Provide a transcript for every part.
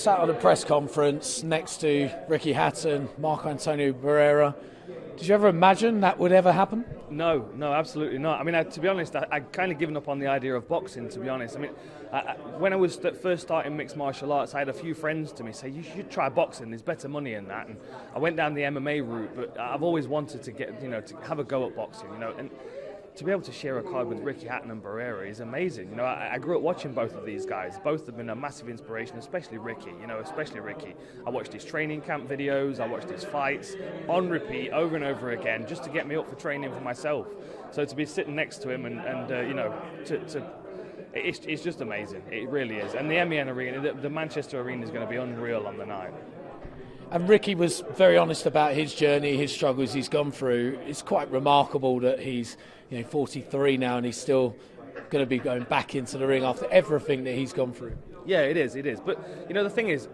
sat at a press conference next to Ricky Hatton, Marco Antonio Barrera. Did you ever imagine that would ever happen? No, absolutely not. I mean, to be honest, I'd kind of given up on the idea of boxing, to be honest. I mean, when I was first starting mixed martial arts, I had a few friends to me say, you should try boxing, there's better money in that. And I went down the MMA route, but I've always wanted to get, to have a go at boxing, and to be able to share a card with Ricky Hatton and Barrera is amazing. I grew up watching both of these guys. Both have been a massive inspiration, especially Ricky. Especially Ricky. I watched his training camp videos. I watched his fights on repeat over and over again, just to get me up for training for myself. So to be sitting next to him it's just amazing. It really is. And the MEN Arena, the Manchester Arena, is going to be unreal on the night. And Ricky was very honest about his journey, his struggles he's gone through. It's quite remarkable that he's 43 now and he's still going to be going back into the ring after everything that he's gone through. Yeah, it is. But the thing is,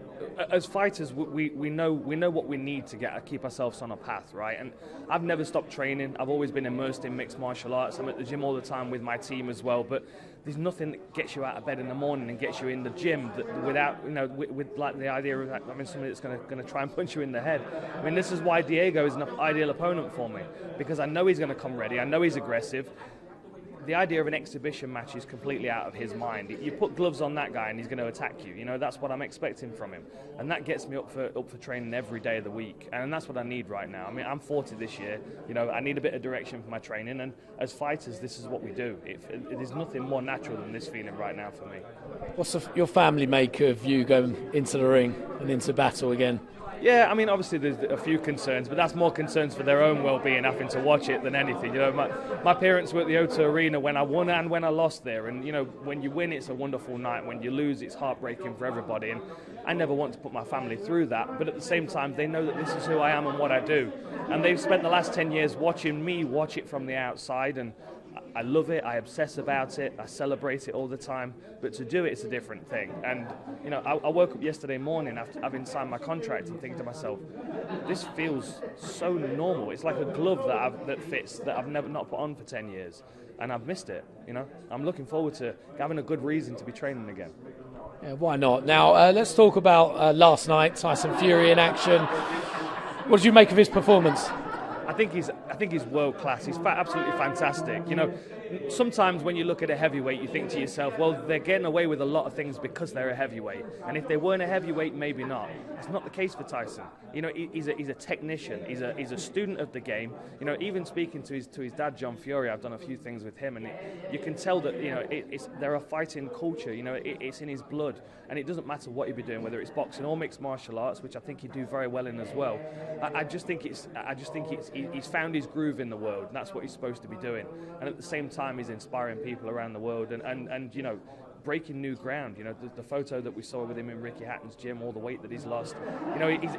as fighters, we know what we need to keep ourselves on a path, right? And I've never stopped training. I've always been immersed in mixed martial arts. I'm at the gym all the time with my team as well. But there's nothing that gets you out of bed in the morning and gets you in the gym without, with like the idea of having somebody that's going to try and punch you in the head. I mean, this is why Diego is an ideal opponent for me, because I know he's going to come ready. I know he's aggressive. The idea of an exhibition match is completely out of his mind. You put gloves on that guy and he's going to attack you. That's what I'm expecting from him. And that gets me up for training every day of the week. And that's what I need right now. I mean, I'm 40 this year. I need a bit of direction for my training. And as fighters, this is what we do. There's nothing more natural than this feeling right now for me. What's your family make of you going into the ring and into battle again? Yeah, I mean, obviously there's a few concerns, but that's more concerns for their own well-being having to watch it than anything. My parents were at the O2 Arena when I won and when I lost there, and when you win, it's a wonderful night. When you lose, it's heartbreaking for everybody, and I never want to put my family through that. But at the same time, they know that this is who I am and what I do, and they've spent the last 10 years watching me watch it from the outside, and I love it, I obsess about it, I celebrate it all the time, but to do it's a different thing. And, I woke up yesterday morning after having signed my contract and thinking to myself, this feels so normal. It's like a glove that fits, that I've never not put on for 10 years, and I've missed it, I'm looking forward to having a good reason to be training again. Yeah, why not? Now, let's talk about last night, Tyson Fury in action. What did you make of his performance? I think he's world class. He's absolutely fantastic. Sometimes when you look at a heavyweight, you think to yourself, well, they're getting away with a lot of things because they're a heavyweight. And if they weren't a heavyweight, maybe not. It's not the case for Tyson. He's a technician. He's a student of the game. Even speaking to his dad, John Fury, I've done a few things with him, and you can tell that they're a fighting culture. It's in his blood, and it doesn't matter what he'd be doing, whether it's boxing or mixed martial arts, which I think he'd do very well in as well. I just think he's found his groove in the world, and that's what he's supposed to be doing. And at the same time, he's inspiring people around the world and breaking new ground. The photo that we saw with him in Ricky Hatton's gym, all the weight that he's lost.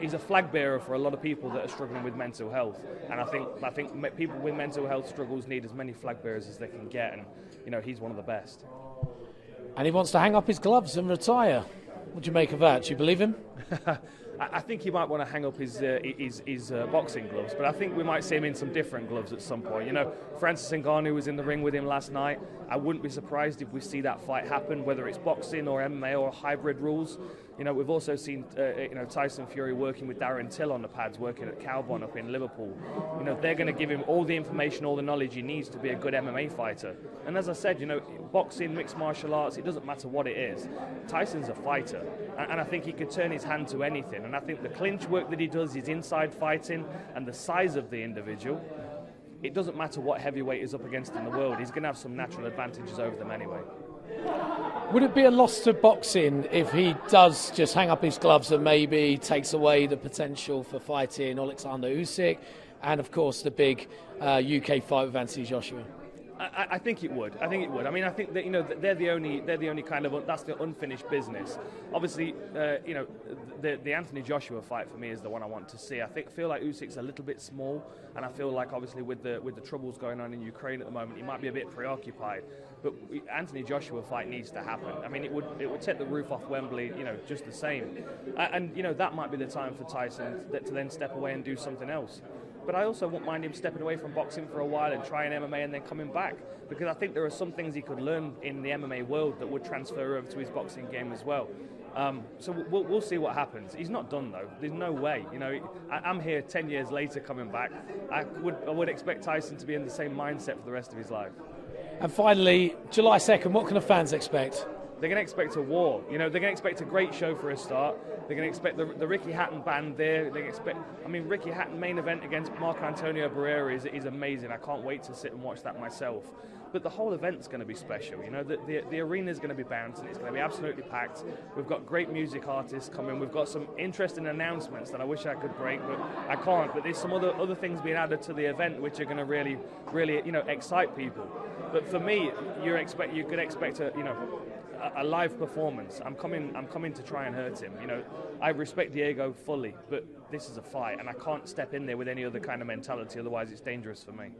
He's a flag bearer for a lot of people that are struggling with mental health. And I think people with mental health struggles need as many flag bearers as they can get. And he's one of the best. And he wants to hang up his gloves and retire. What do you make of that? Do you believe him? I think he might want to hang up his boxing gloves, but I think we might see him in some different gloves at some point. Francis Ngannou was in the ring with him last night. I wouldn't be surprised if we see that fight happen, whether it's boxing or MMA or hybrid rules. We've also seen Tyson Fury working with Darren Till on the pads, working at Cowbon up in Liverpool. They're going to give him all the information, all the knowledge he needs to be a good MMA fighter. And as I said, boxing, mixed martial arts, it doesn't matter what it is. Tyson's a fighter, and I think he could turn his hand to anything. And I think the clinch work that he does, his inside fighting, and the size of the individual, it doesn't matter what heavyweight is up against in the world. He's going to have some natural advantages over them anyway. Would it be a loss to boxing if he does just hang up his gloves and maybe takes away the potential for fighting Alexander Usyk and, of course, the big UK fight with Anthony Joshua? I think it would. I mean, I think that they're the only kind of that's the unfinished business. Obviously, the Anthony Joshua fight for me is the one I want to see. I feel like Usyk's a little bit small, and I feel like obviously with the troubles going on in Ukraine at the moment, he might be a bit preoccupied. But Anthony Joshua fight needs to happen. I mean, it would take the roof off Wembley, just the same. And that might be the time for Tyson to then step away and do something else. But I also won't mind him stepping away from boxing for a while and trying MMA and then coming back, because I think there are some things he could learn in the MMA world that would transfer over to his boxing game as well. So we'll see what happens. He's not done though. There's no way. You know, I'm here 10 years later coming back. I would expect Tyson to be in the same mindset for the rest of his life. And finally, July 2nd, what can the fans expect? They're going to expect a war. You know, they're going to expect a great show for a start. They're going to expect the Ricky Hatton band there. They expect, I mean, Ricky Hatton main event against Marco Antonio Barrera is amazing. I can't wait to sit and watch that myself. But the whole event's going to be special. You know, the arena's going to be bouncing. It's going to be absolutely packed. We've got great music artists coming. We've got some interesting announcements that I wish I could break, but I can't. But there's some other things being added to the event which are going to really, you know, excite people. But for me, you could expect a live performance. I'm coming to try and hurt him. You know, I respect Diego fully, but this is a fight, and I can't step in there with any other kind of mentality. Otherwise, it's dangerous for me.